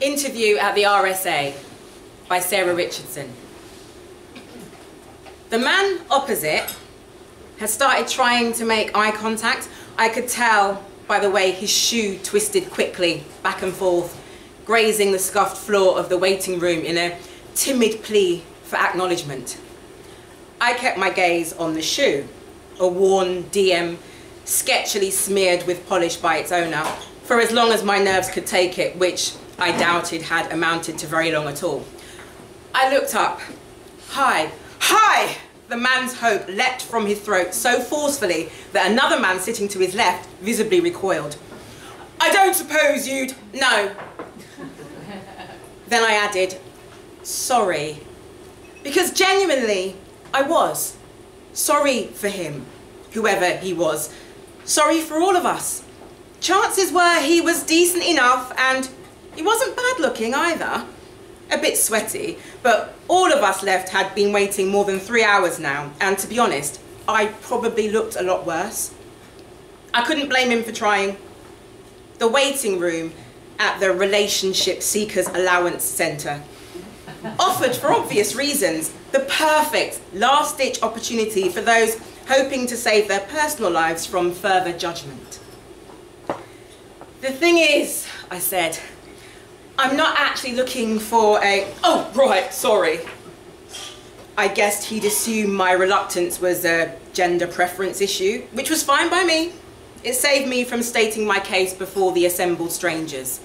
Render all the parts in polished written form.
Interview at the RSA by Sarah Richardson. The man opposite had started trying to make eye contact. I could tell by the way his shoe twisted quickly back and forth, grazing the scuffed floor of the waiting room in a timid plea for acknowledgement. I kept my gaze on the shoe, a worn DM sketchily smeared with polish by its owner, for as long as my nerves could take it, which I doubted had amounted to very long at all. I looked up. Hi! Hi! The man's hope leapt from his throat so forcefully that another man sitting to his left visibly recoiled. I don't suppose you'd... No. Then I added, sorry. Because genuinely, I was. Sorry for him, whoever he was. Sorry for all of us. Chances were he was decent enough and he wasn't bad looking either. A bit sweaty, but all of us left had been waiting more than 3 hours now, and to be honest, I probably looked a lot worse. I couldn't blame him for trying. The waiting room at the Relationship Seekers Allowance Centre offered, for obvious reasons, the perfect last-ditch opportunity for those hoping to save their personal lives from further judgment. The thing is, I said, I'm not actually looking for a... Oh, right, sorry. I guessed he'd assume my reluctance was a gender preference issue, which was fine by me. It saved me from stating my case before the assembled strangers.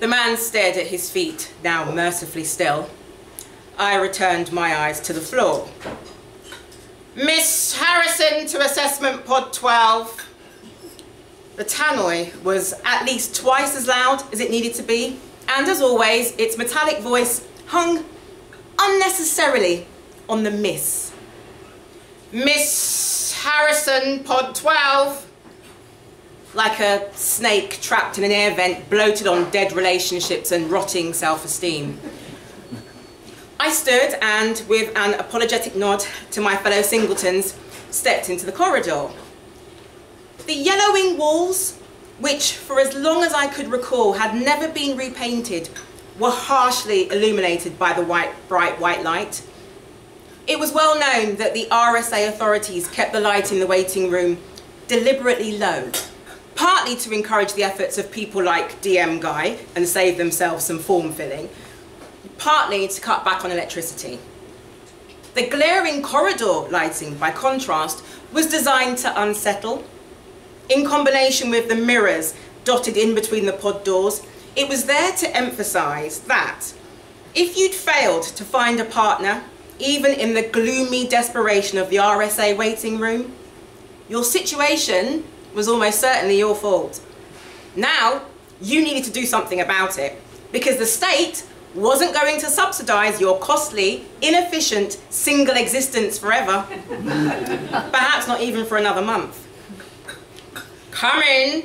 The man stared at his feet, now mercifully still. I returned my eyes to the floor. Miss Harrison to assessment pod 12. The tannoy was at least twice as loud as it needed to be, and as always, its metallic voice hung unnecessarily on the miss. Miss Harrison, pod 12. Like a snake trapped in an air vent, bloated on dead relationships and rotting self-esteem. I stood and, with an apologetic nod to my fellow singletons, stepped into the corridor. The yellowing walls, which for as long as I could recall had never been repainted, were harshly illuminated by the bright white light. It was well known that the RSA authorities kept the light in the waiting room deliberately low, partly to encourage the efforts of people like DM Guy and save themselves some form filling, partly to cut back on electricity. The glaring corridor lighting, by contrast, was designed to unsettle. In combination with the mirrors dotted in between the pod doors, it was there to emphasise that if you'd failed to find a partner, even in the gloomy desperation of the RSA waiting room, your situation was almost certainly your fault. Now, you needed to do something about it, because the state wasn't going to subsidise your costly, inefficient, single existence forever. Perhaps not even for another month. Come in.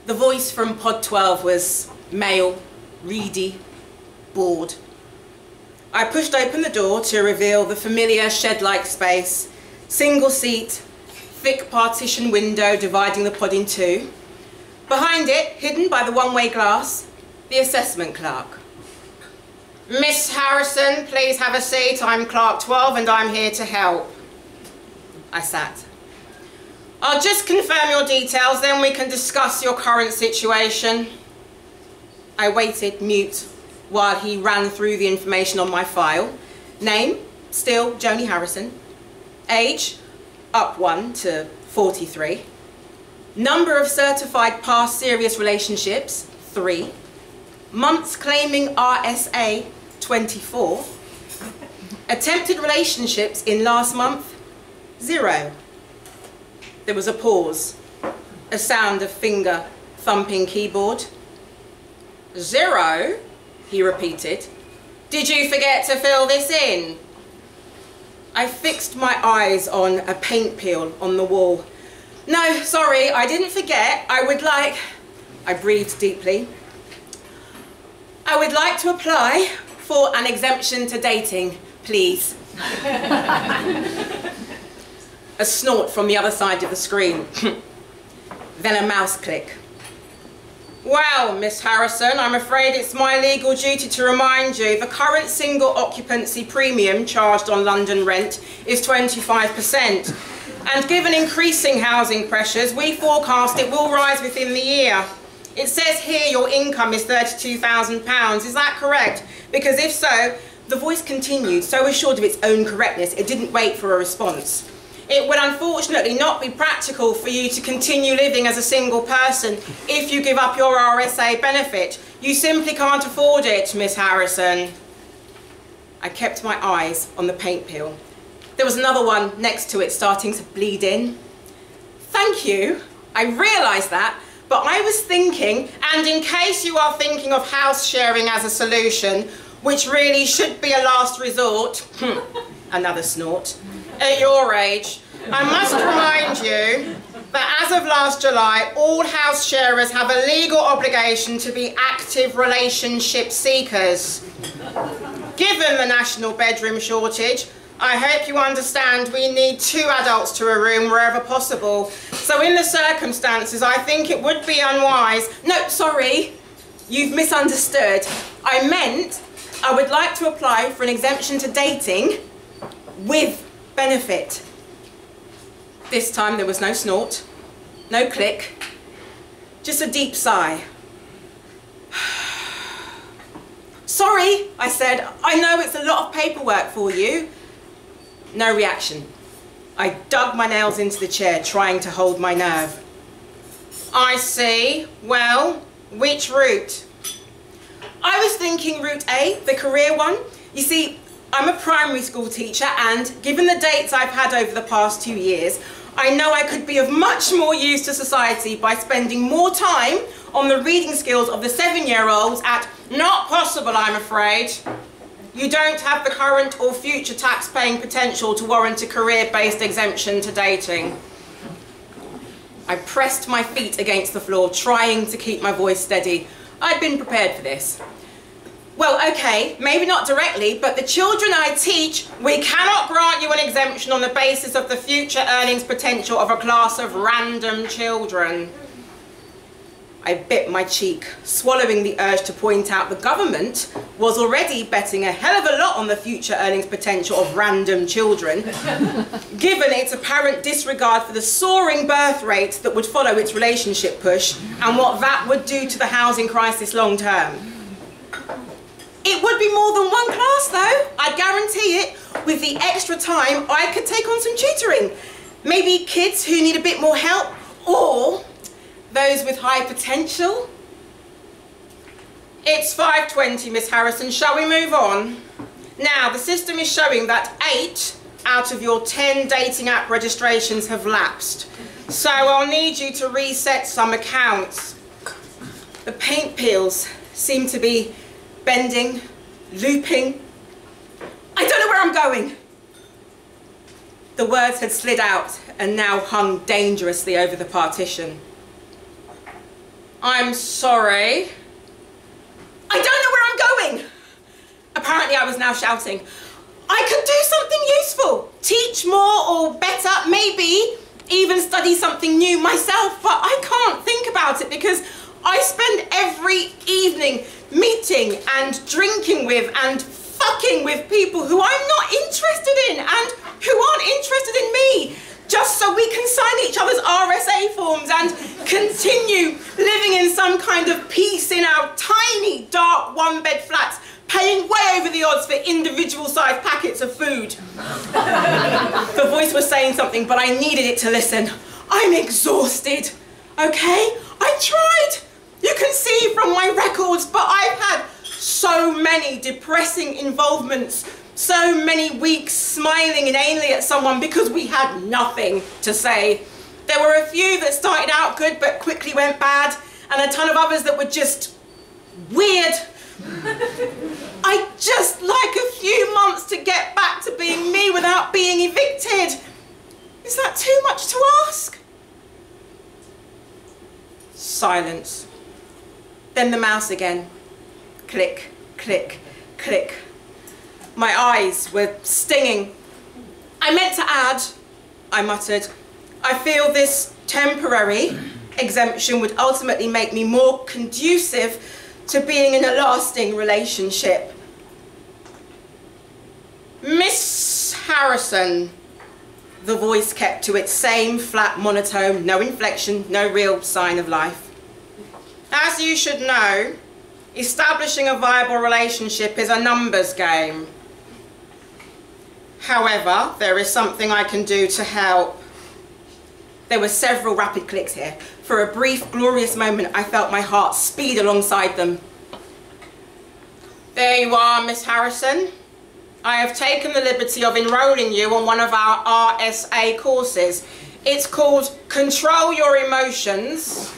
The voice from pod 12 was male, reedy, bored. I pushed open the door to reveal the familiar shed-like space, single seat, thick partition window dividing the pod in two. Behind it, hidden by the one-way glass, the assessment clerk. Miss Harrison, please have a seat. I'm Clerk 12 and I'm here to help. I sat. I'll just confirm your details, then we can discuss your current situation. I waited, mute, while he ran through the information on my file. Name, still Joni Harrison. Age, up 1 to 43. Number of certified past serious relationships, 3. Months claiming RSA, 24. Attempted relationships in last month, 0. There was a pause, a sound of finger thumping keyboard. 0, he repeated. Did you forget to fill this in? I fixed my eyes on a paint peel on the wall. No, sorry, I didn't forget. I breathed deeply. I would like to apply for an exemption to dating, please. A snort from the other side of the screen. Then a mouse click. Well, Miss Harrison, I'm afraid it's my legal duty to remind you the current single occupancy premium charged on London rent is 25%. And given increasing housing pressures, we forecast it will rise within the year. It says here your income is £32,000. Is that correct? Because if so, the voice continued, so assured of its own correctness, it didn't wait for a response. It would unfortunately not be practical for you to continue living as a single person if you give up your RSA benefit. You simply can't afford it, Miss Harrison. I kept my eyes on the paint peel. There was another one next to it starting to bleed in. Thank you, I realised that, but I was thinking, and in case you are thinking of house sharing as a solution, which really should be a last resort, another snort, at your age, I must remind you that as of last July, all house sharers have a legal obligation to be active relationship seekers. Given the national bedroom shortage, I hope you understand we need 2 adults to a room wherever possible. So in the circumstances, I think it would be unwise. No, sorry, you've misunderstood. I meant I would like to apply for an exemption to dating with benefit. This time there was no snort, no click, just a deep sigh. Sorry, I said, I know it's a lot of paperwork for you. No reaction. I dug my nails into the chair, trying to hold my nerve. I see. Well, which route? I was thinking route A, the career one. You see, I'm a primary school teacher, and given the dates I've had over the past 2 years, I know I could be of much more use to society by spending more time on the reading skills of the 7-year-olds at not possible, I'm afraid. You don't have the current or future tax-paying potential to warrant a career-based exemption to dating. I pressed my feet against the floor, trying to keep my voice steady. I'd been prepared for this. Well, okay, maybe not directly, but the children I teach, we cannot grant you an exemption on the basis of the future earnings potential of a class of random children. I bit my cheek, swallowing the urge to point out the government was already betting a hell of a lot on the future earnings potential of random children, given its apparent disregard for the soaring birth rate that would follow its relationship push and what that would do to the housing crisis long term. It would be more than one class though, I guarantee it. With the extra time, I could take on some tutoring. Maybe kids who need a bit more help, or those with high potential. It's 5:20, Miss Harrison. Shall we move on? Now, the system is showing that 8 out of your 10 dating app registrations have lapsed. So I'll need you to reset some accounts. The paint peels seem to be bending, looping. I don't know where I'm going. The words had slid out and now hung dangerously over the partition. I'm sorry. I don't know where I'm going. Apparently I was now shouting. I could do something useful, teach more or better, maybe even study something new myself, but I can't think about it because I spend every evening meeting and drinking with and fucking with people who I'm not interested in and who aren't interested in me, just so we can sign each other's RSA forms and continue living in some kind of peace in our tiny, dark, one-bed flats, paying way over the odds for individual-sized packets of food. The voice was saying something, but I needed it to listen. I'm exhausted, okay? I tried. You can see from my records, but I've had so many depressing involvements, so many weeks smiling inanely at someone because we had nothing to say. There were a few that started out good but quickly went bad, and a ton of others that were just weird. I'd just like a few months to get back to being me without being evicted. Is that too much to ask? Silence. Then the mouse again. Click, click, click. My eyes were stinging. I meant to add, I muttered, I feel this temporary exemption would ultimately make me more conducive to being in a lasting relationship. Miss Harrison, the voice kept to its same flat monotone, no inflection, no real sign of life. As you should know, establishing a viable relationship is a numbers game. However, there is something I can do to help. There were several rapid clicks here. For a brief, glorious moment, I felt my heart speed alongside them. There you are, Miss Harrison. I have taken the liberty of enrolling you on one of our RSA courses. It's called Control Your Emotions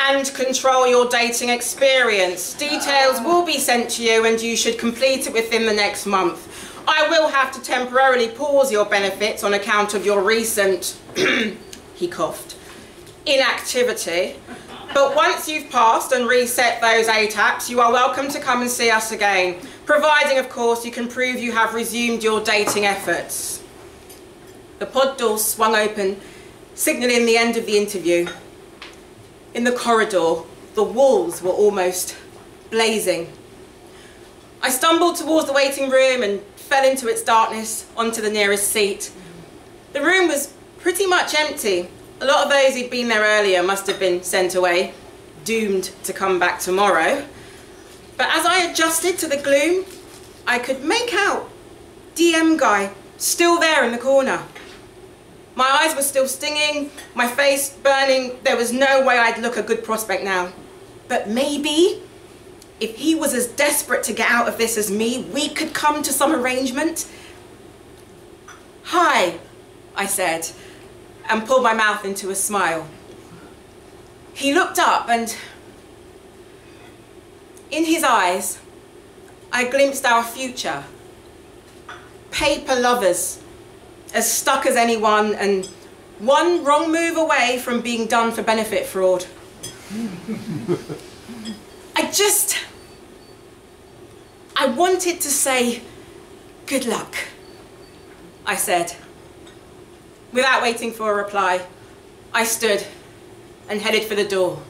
and Control Your Dating Experience. Details will be sent to you and you should complete it within the next month. I will have to temporarily pause your benefits on account of your recent, he coughed, inactivity. But once you've passed and reset those ATAPs, you are welcome to come and see us again, providing, of course, you can prove you have resumed your dating efforts. The pod door swung open, signalling the end of the interview. In the corridor, the walls were almost blazing. I stumbled towards the waiting room and fell into its darkness onto the nearest seat. The room was pretty much empty. A lot of those who'd been there earlier must have been sent away, doomed to come back tomorrow. But as I adjusted to the gloom, I could make out DM guy still there in the corner. My eyes were still stinging, my face burning. There was no way I'd look a good prospect now. But maybe, if he was as desperate to get out of this as me, we could come to some arrangement. Hi, I said, and pulled my mouth into a smile. He looked up and in his eyes, I glimpsed our future. Paper lovers, as stuck as anyone and one wrong move away from being done for benefit fraud. I wanted to say, good luck, I said. Without waiting for a reply, I stood and headed for the door.